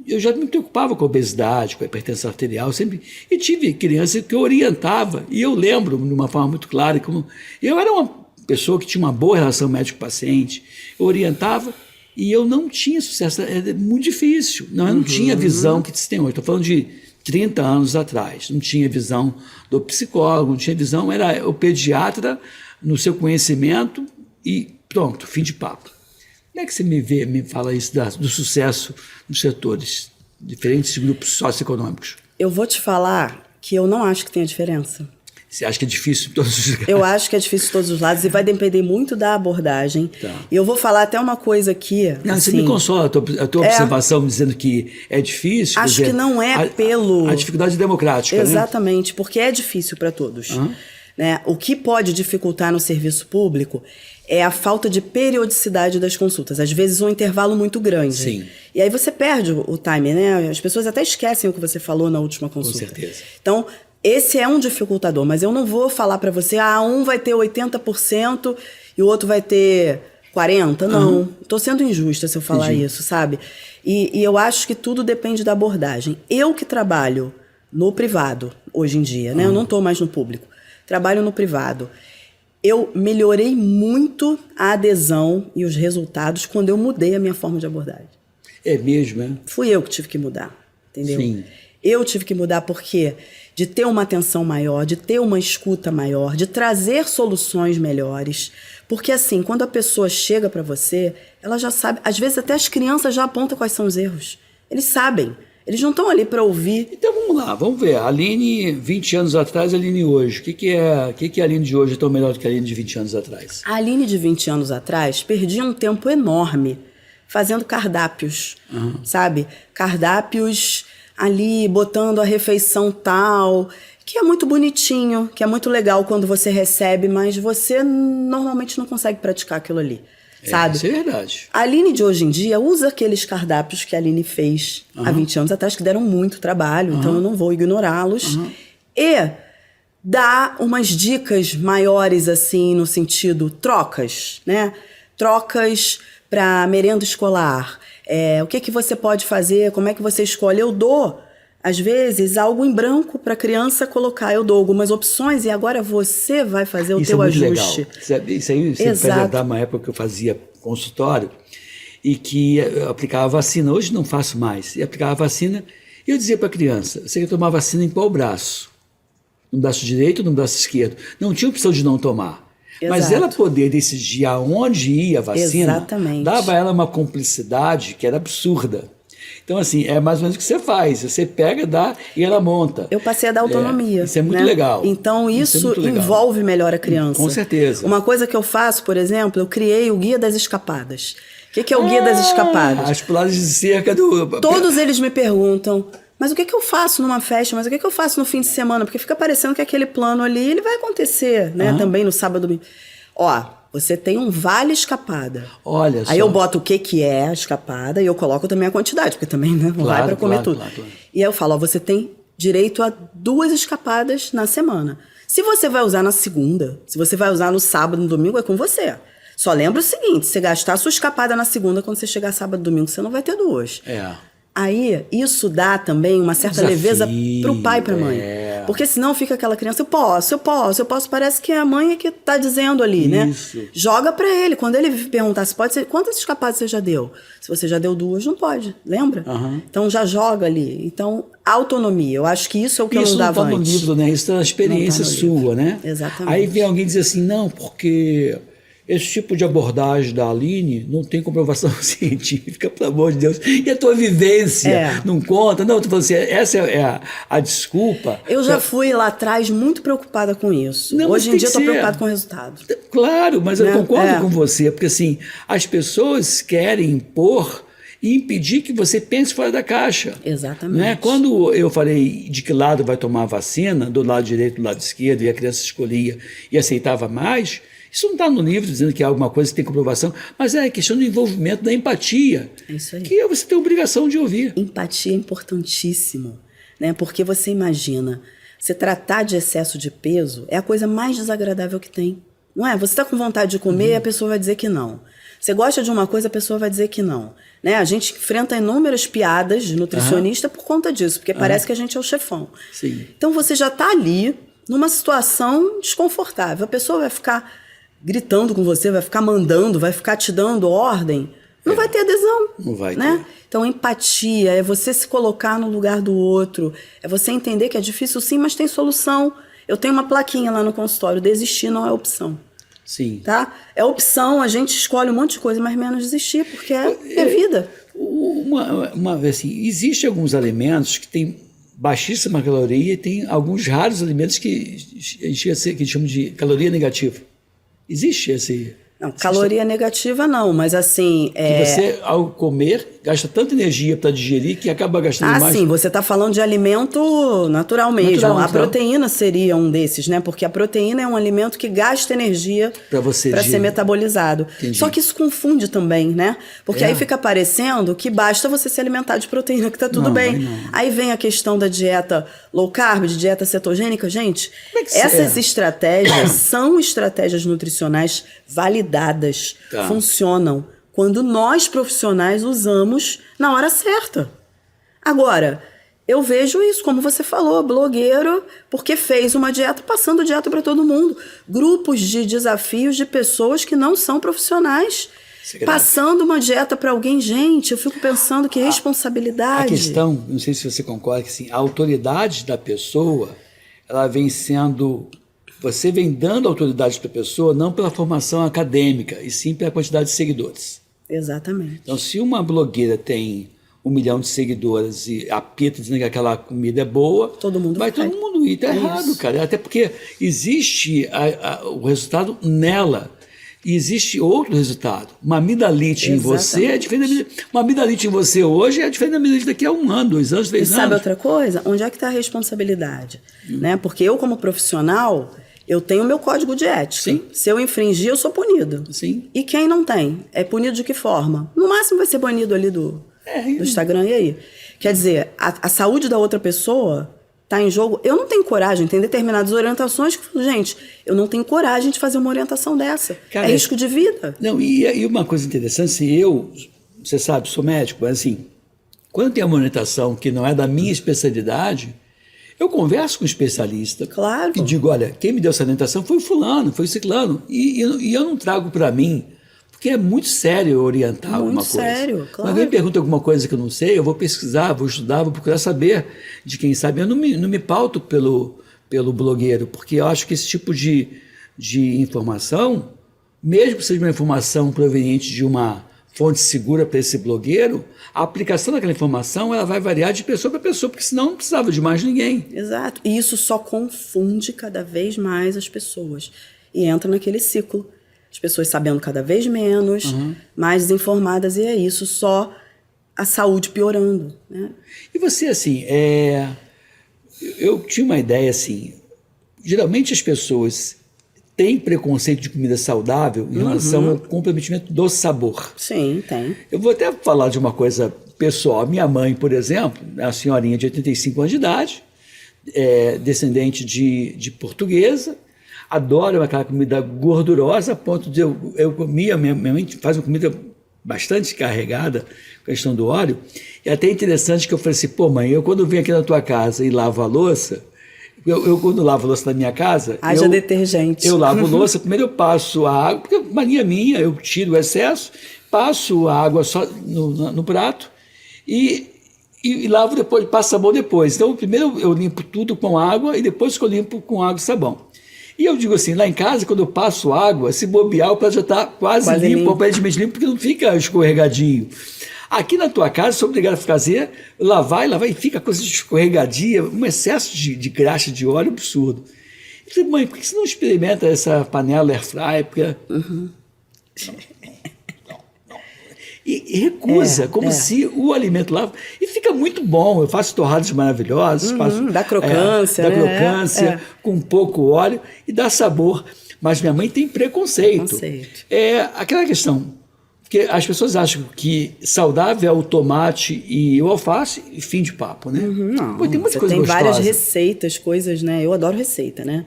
eu já me preocupava com a obesidade, com a hipertensão arterial, sempre. E tive criança que eu orientava, e eu lembro de uma forma muito clara, como eu era uma pessoa que tinha uma boa relação médico-paciente, eu orientava e eu não tinha sucesso, era muito difícil. Não, eu não tinha a visão que se tem hoje. Estou falando de 30 anos atrás, não tinha visão do psicólogo, não tinha visão, era o pediatra no seu conhecimento e pronto, fim de papo. Como é que você me fala isso do sucesso nos setores, diferentes grupos socioeconômicos? Eu vou te falar que eu não acho que tenha diferença. Você acha que é difícil em todos os lugares? Eu acho que é difícil de todos os lados e vai depender muito da abordagem. Tá. E eu vou falar até uma coisa aqui. Não, assim, você me consola, a tua observação dizendo que é difícil. Acho que não é pelo... A dificuldade democrática, Exatamente, porque é difícil para todos. Né? O que pode dificultar no serviço público é a falta de periodicidade das consultas. Às vezes um intervalo muito grande. Sim. E aí você perde o time, né? As pessoas até esquecem o que você falou na última consulta. Com certeza. Então, esse é um dificultador, mas eu não vou falar para você, um vai ter 80% e o outro vai ter 40%. Não, estou sendo injusta se eu falar isso, sabe? E eu acho que tudo depende da abordagem. Eu que trabalho no privado, hoje em dia, né? Eu não estou mais no público. Trabalho no privado. Eu melhorei muito a adesão e os resultados quando eu mudei a minha forma de abordagem. É mesmo, é? Fui eu que tive que mudar, entendeu? Sim. Eu tive que mudar porque de ter uma atenção maior, de ter uma escuta maior, de trazer soluções melhores. Porque assim, quando a pessoa chega para você, ela já sabe, às vezes até as crianças já apontam quais são os erros. Eles sabem. Eles não estão ali para ouvir. Então vamos lá, vamos ver. A Aline, 20 anos atrás, a Aline hoje. O que é a Aline de hoje é tão melhor do que a Aline de 20 anos atrás? A Aline de 20 anos atrás perdia um tempo enorme fazendo cardápios, sabe? Cardápios ali, botando a refeição tal, que é muito bonitinho, que é muito legal quando você recebe, mas você normalmente não consegue praticar aquilo ali, sabe? Isso é verdade. A Aline de hoje em dia usa aqueles cardápios que a Aline fez há 20 anos atrás, que deram muito trabalho, então eu não vou ignorá-los. E dá umas dicas maiores, assim, no sentido trocas, né? Trocas para merenda escolar. O que você pode fazer, como é que você escolhe. Eu dou, às vezes, algo em branco para a criança colocar. Eu dou algumas opções e agora você vai fazer o teu ajuste. Isso aí você pode lembrar uma época que eu fazia consultório e que eu aplicava vacina. Hoje não faço mais. E aplicava vacina e eu dizia para a criança, você quer tomar vacina em qual braço? No braço direito ou no braço esquerdo? Não tinha opção de não tomar. Mas ela poder decidir aonde ia a vacina, dava a ela uma cumplicidade que era absurda. Então, assim, é mais ou menos o que você faz. Você pega, dá e ela monta. Eu passei a dar autonomia. Isso é muito legal. Então, isso envolve melhor a criança. Com certeza. Uma coisa que eu faço, por exemplo, eu criei o Guia das Escapadas. O que é o Guia das Escapadas? As puladas de cerca do... Todos eles me perguntam... Mas o que eu faço numa festa? Mas o que eu faço no fim de semana? Porque fica parecendo que aquele plano ali ele vai acontecer, né? Também no sábado. Você tem um vale escapada. Olha só. Aí eu boto o que é a escapada e eu coloco também a quantidade, porque também não vai para comer tudo. Claro. E aí eu falo, você tem direito a 2 escapadas na semana. Se você vai usar na segunda, se você vai usar no sábado, no domingo, é com você. Só lembra o seguinte, se gastar a sua escapada na segunda, quando você chegar sábado e domingo, você não vai ter 2. Aí, isso dá também uma certa leveza pro pai e pra mãe. Porque senão fica aquela criança, eu posso. Parece que é a mãe que tá dizendo ali, né? Joga pra ele. Quando ele perguntar se pode ser, quantas escapadas você já deu? Se você já deu 2, não pode, lembra? Então já joga ali. Então, autonomia. Eu acho que isso é o que eu não dava antes. Isso não tá no livro, né? Isso é uma experiência sua, né? Exatamente. Aí vem alguém dizer assim, não, porque... esse tipo de abordagem da Aline não tem comprovação científica, pelo amor de Deus. E a tua vivência não conta? Não, tu falou assim, essa é a desculpa. Eu já fui lá atrás muito preocupada com isso. Não, hoje em dia eu estou preocupada com o resultado. Claro, mas eu concordo com você, porque assim, as pessoas querem impor e impedir que você pense fora da caixa. Exatamente. Né? Quando eu falei de que lado vai tomar a vacina, do lado direito, do lado esquerdo, e a criança escolhia e aceitava mais... isso não está no livro dizendo que é alguma coisa que tem comprovação, mas é questão do envolvimento, da empatia. É isso aí. Que você tem a obrigação de ouvir. Empatia é importantíssimo, né? Porque você imagina, você tratar de excesso de peso é a coisa mais desagradável que tem. Não é? Você está com vontade de comer e a pessoa vai dizer que não. Você gosta de uma coisa, a pessoa vai dizer que não. Né? A gente enfrenta inúmeras piadas de nutricionista por conta disso, porque parece que a gente é o chefão. Sim. Então você já está ali numa situação desconfortável. A pessoa vai ficar gritando com você, vai ficar mandando, vai ficar te dando ordem, não vai ter adesão. Não vai né? ter. Então, empatia é você se colocar no lugar do outro, é você entender que é difícil sim, mas tem solução. Eu tenho uma plaquinha lá no consultório, desistir não é opção. Sim. Tá? É opção, a gente escolhe um monte de coisa, mas menos desistir, porque é vida. Assim, existem alguns alimentos que têm baixíssima caloria e tem alguns raros alimentos que a gente chama de caloria negativa. Existe esse... Não, caloria negativa não, mas assim... Que você, ao comer, gasta tanta energia para digerir que acaba gastando mais... sim, você está falando de alimento natural mesmo. Natural. A proteína seria um desses, né? Porque a proteína é um alimento que gasta energia para ser metabolizado. Entendi. Só que isso confunde também, né? Porque aí fica parecendo que basta você se alimentar de proteína, que tá tudo bem. Não. Aí vem a questão da dieta low carb, de dieta cetogênica. Gente, essas estratégias são estratégias nutricionais validadas, funcionam quando nós profissionais usamos na hora certa. Agora, eu vejo isso, como você falou, blogueiro, porque fez uma dieta, passando dieta para todo mundo. Grupos de desafios de pessoas que não são profissionais, passando uma dieta para alguém. Gente, eu fico pensando que responsabilidade. A questão, não sei se você concorda, que assim, a autoridade da pessoa, ela vem sendo... Você vem dando autoridade para a pessoa não pela formação acadêmica, e sim pela quantidade de seguidores. Exatamente. Então, se uma blogueira tem 1 milhão de seguidores e apita dizendo que aquela comida é boa, todo mundo ir. Está errado, isso. Cara. Até porque existe o resultado nela. E existe outro resultado. Uma amidalite em você é diferente. Uma amidalite em você hoje é diferente da amidalite daqui a 1 ano, 2 anos, 3 anos. E sabe outra coisa? Onde é que está a responsabilidade? Né? Porque eu, como profissional, eu tenho o meu código de ética. Sim. Se eu infringir, eu sou punido. Sim. E quem não tem? É punido de que forma? No máximo vai ser banido ali do Instagram. E aí? Quer dizer, a saúde da outra pessoa está em jogo. Eu não tenho coragem, tem determinadas orientações que, gente, eu não tenho coragem de fazer uma orientação dessa. Cara, é risco de vida. Não, e uma coisa interessante, assim, você sabe, sou médico, mas assim, quando tem uma orientação que não é da minha especialidade, eu converso com o especialista. Claro. E digo, olha, quem me deu essa orientação foi o fulano, foi o ciclano. E eu não trago para mim, porque é muito sério orientar alguma coisa. Muito sério, claro. Quando alguém pergunta alguma coisa que eu não sei, eu vou pesquisar, vou estudar, vou procurar saber de quem sabe. Eu não me pauto pelo blogueiro, porque eu acho que esse tipo de informação, mesmo que seja uma informação proveniente de uma fonte segura para esse blogueiro, a aplicação daquela informação ela vai variar de pessoa para pessoa, porque senão não precisava de mais ninguém. Exato. E isso só confunde cada vez mais as pessoas. E entra naquele ciclo. As pessoas sabendo cada vez menos, mais desinformadas, e é isso, só a saúde piorando. Né? E você, assim, eu tinha uma ideia assim, geralmente as pessoas têm preconceito de comida saudável em relação ao comprometimento do sabor. Sim, tem. Eu vou até falar de uma coisa pessoal. Minha mãe, por exemplo, é uma senhorinha de 85 anos de idade, descendente de portuguesa, adoro aquela comida gordurosa, a ponto de eu comia, minha mãe faz uma comida bastante carregada, com a questão do óleo, e até interessante que eu falei assim, pô mãe, eu quando venho aqui na tua casa e lavo a louça, eu quando lavo a louça na minha casa... Haja detergente. Eu lavo a louça, primeiro eu passo a água, porque mania minha, eu tiro o excesso, passo a água só no prato e lavo depois, passo sabão depois. Então primeiro eu limpo tudo com água e depois que eu limpo com água e sabão. E eu digo assim, lá em casa, quando eu passo água, se bobear, o prato já está quase limpo, aparentemente limpo, porque não fica escorregadinho. Aqui na tua casa, sou obrigado a fazer, lavar, e fica coisa escorregadia, um excesso de graxa, de óleo absurdo. Eu falei, mãe, por que você não experimenta essa panela air fryer? Porque... E recusa, como se o alimento lá... E fica muito bom, eu faço torradas maravilhosas, dá crocância, com pouco óleo e dá sabor. Mas minha mãe tem preconceito. É aquela questão, porque as pessoas acham que saudável é o tomate e o alface e fim de papo, né? Não, pô, tem muita coisa tem gostosa. Várias receitas, coisas, né? Eu adoro receita, né?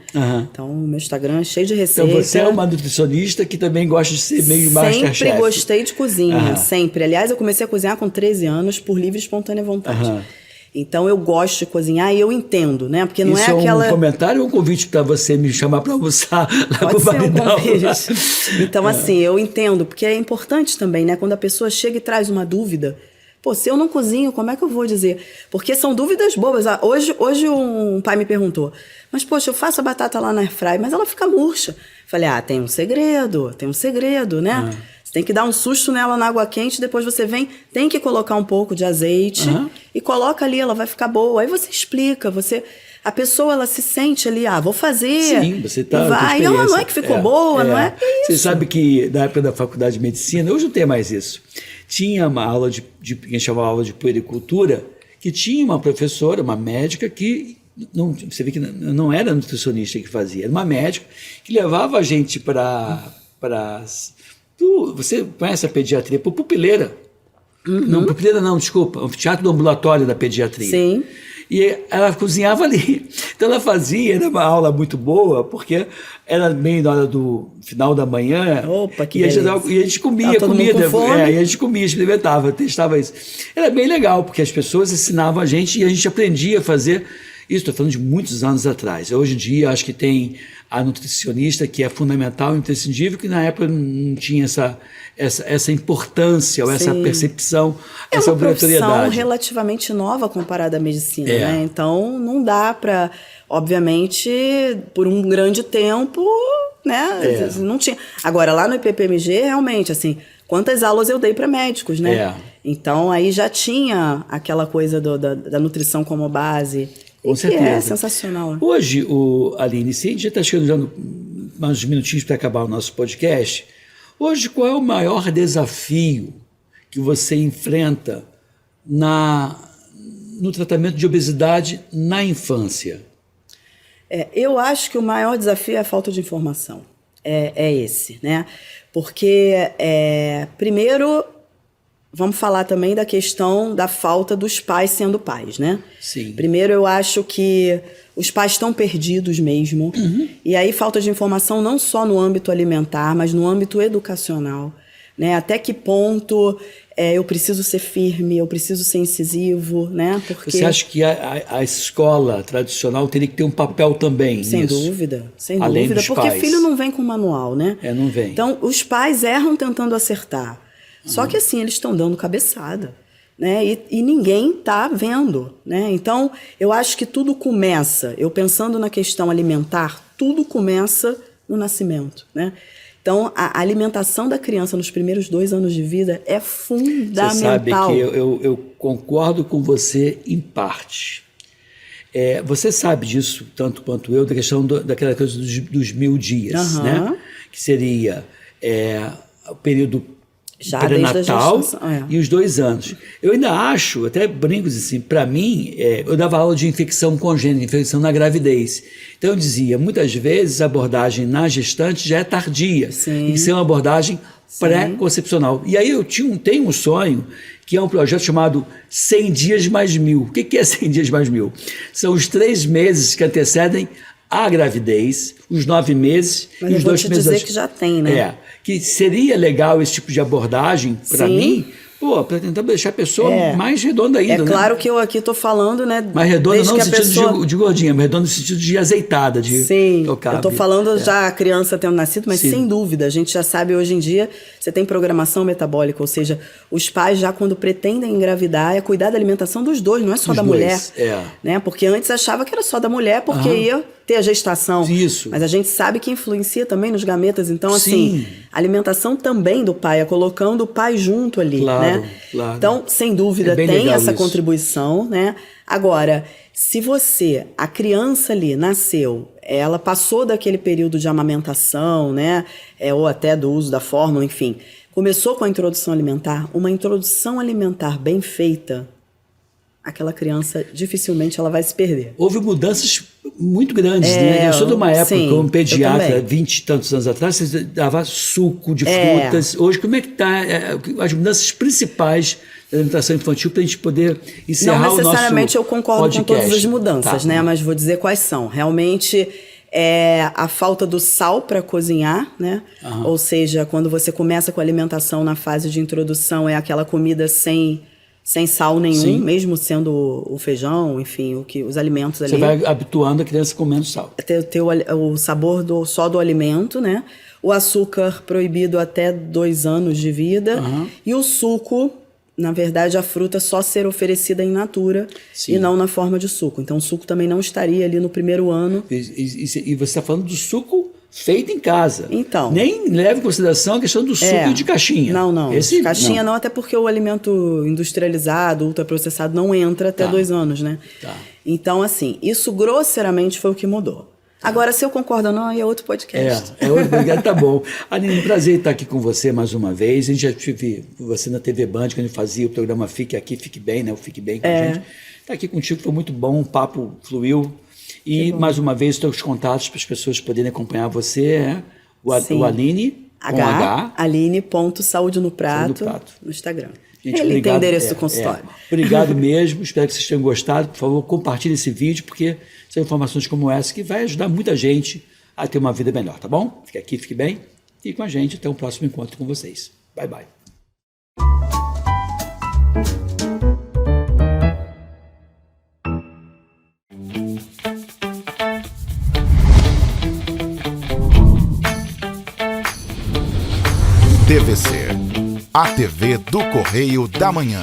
Então, o meu Instagram é cheio de receita. Então, você é uma nutricionista que também gosta de ser meio Masterchef. Sempre gostei de cozinha, sempre. Aliás, eu comecei a cozinhar com 13 anos por livre e espontânea vontade. Então, eu gosto de cozinhar e eu entendo, né? Porque não Isso é aquela... um comentário ou um convite para você me chamar para almoçar lá Pode com o ser um Marinal? convite. Então, assim, eu entendo, porque é importante também, né? Quando a pessoa chega e traz uma dúvida, pô, se eu não cozinho, como é que eu vou dizer? Porque são dúvidas bobas. Hoje um pai me perguntou, mas, poxa, eu faço a batata lá na airfryer, mas ela fica murcha. Falei, tem um segredo, né? Você tem que dar um susto nela na água quente, depois você tem que colocar um pouco de azeite e coloca ali, ela vai ficar boa. Aí você explica, a pessoa, ela se sente ali, vou fazer. Sim, você tá. E vai, não é que ficou boa, não é? Você sabe que na época da faculdade de medicina, hoje não tem mais isso. Tinha uma aula que a gente chamava aula de puericultura, que tinha uma professora, uma médica, que você vê que não era nutricionista que fazia, era uma médica que levava a gente para. Você conhece a pediatria? Por pupileira. Não, pupileira não, desculpa. O teatro do ambulatório da pediatria. Sim. E ela cozinhava ali. Então ela fazia, era uma aula muito boa, porque era bem na hora do final da manhã. Opa, que beleza. E a gente comia comida. E a gente comia, experimentava, testava isso. Era bem legal, porque as pessoas ensinavam a gente e a gente aprendia a fazer. Isso estou falando de muitos anos atrás. Hoje em dia, acho que tem a nutricionista, que é fundamental e imprescindível, que na época não tinha essa importância, ou essa percepção, essa obrigatoriedade. É uma profissão relativamente nova comparada à medicina, né? Então, não dá para, obviamente, por um grande tempo, né? Não tinha. Agora, lá no IPPMG, realmente, assim, quantas aulas eu dei para médicos, né? Então, aí já tinha aquela coisa da nutrição como base. Com certeza. É sensacional. Hoje, Aline, se a gente já está chegando já mais uns minutinhos para acabar o nosso podcast, hoje qual é o maior desafio que você enfrenta no tratamento de obesidade na infância? Eu acho que o maior desafio é a falta de informação. É esse, né? Porque, primeiro, vamos falar também da questão da falta dos pais sendo pais, né? Sim. Primeiro, eu acho que os pais estão perdidos mesmo. E aí, falta de informação não só no âmbito alimentar, mas no âmbito educacional, né? Até que ponto eu preciso ser firme, eu preciso ser incisivo, né? Porque... Você acha que a escola tradicional teria que ter um papel também sem nisso? Dúvida, sem além dúvida. Dos porque pais. Filho não vem com manual, né? Não vem. Então, os pais erram tentando acertar. Só que assim, eles estão dando cabeçada, né? E ninguém está vendo, né? Então, eu acho que tudo começa, eu pensando na questão alimentar, tudo começa no nascimento, né? Então, a alimentação da criança nos primeiros 2 anos de vida é fundamental. Você sabe que eu concordo com você em parte. Você sabe disso, tanto quanto eu, da questão daquela coisa dos 1000 dias, né? Que seria o período já pré-natal e os 2 anos. Eu ainda acho, até brinco assim, para mim, eu dava aula de infecção congênita, infecção na gravidez. Então eu dizia, muitas vezes a abordagem na gestante já é tardia, tem que ser uma abordagem pré-concepcional. E aí eu tenho um sonho, que é um projeto chamado 100 dias mais 1000. O que é 100 dias mais 1000? São os 3 meses que antecedem a gravidez, os 9 meses mas e os 2 meses. Mas dizer que já tem, né? Que seria legal esse tipo de abordagem para mim, para tentar deixar a pessoa mais redonda ainda. Claro que eu aqui estou falando, né? Mais redonda não no sentido pessoa... de gordinha, mas redonda no sentido de azeitada, de tocar. Eu estou falando já a criança tendo nascido, mas sem dúvida, a gente já sabe hoje em dia, você tem programação metabólica, ou seja, os pais já quando pretendem engravidar, cuidar da alimentação dos dois, não é só da mulher. Né? Porque antes achava que era só da mulher, porque ia ter a gestação. Isso. Mas a gente sabe que influencia também nos gametas. Então, assim, a alimentação também do pai, colocando o pai junto ali, né? Claro. Então, sem dúvida, tem essa contribuição, né? Agora, se a criança ali nasceu, ela passou daquele período de amamentação, né? Ou até do uso da fórmula, enfim, começou com a introdução alimentar, uma introdução alimentar bem feita, aquela criança dificilmente ela vai se perder. Houve mudanças muito grandes, né? Eu sou de uma época, como pediatra, 20 e tantos anos atrás, você dava suco de frutas. Hoje, como é que está as mudanças principais da alimentação infantil para a gente poder encerrar o nosso podcast? Não necessariamente eu concordo com todas as mudanças, né? Mas vou dizer quais são. Realmente, a falta do sal para cozinhar, né? Ou seja, quando você começa com a alimentação na fase de introdução, é aquela comida sem sal nenhum, mesmo sendo o feijão, enfim, os alimentos ali. Você vai habituando a criança com menos sal. Ter o sabor só do alimento, né? O açúcar proibido até 2 anos de vida. E o suco, na verdade, a fruta só ser oferecida in natura e não na forma de suco. Então, o suco também não estaria ali no primeiro ano. E você está falando do suco feito em casa. Então. Nem leve em consideração a questão do suco de caixinha. Não. Caixinha não, até porque o alimento industrializado, ultraprocessado, não entra até 2 anos, né? Tá. Então, assim, isso grosseiramente foi o que mudou. Agora, se eu concordo ou não, aí é outro podcast. Tá bom. Aline, um prazer estar aqui com você mais uma vez. A gente já tive você na TV Band, quando a gente fazia o programa Fique Aqui, Fique Bem, né? O Fique Bem com a gente. Estar aqui contigo foi muito bom, o papo fluiu. E, mais uma vez, estou os contatos para as pessoas poderem acompanhar você. O Aline, com H. Aline.saúde no prato no Instagram. Gente, Ele tem o endereço do consultório. Obrigado mesmo, espero que vocês tenham gostado. Por favor, compartilhe esse vídeo, porque são informações como essa que vai ajudar muita gente a ter uma vida melhor, tá bom? Fique aqui, fique bem. E com a gente, até o próximo encontro com vocês. Bye, bye. TVC, a TV do Correio da Manhã.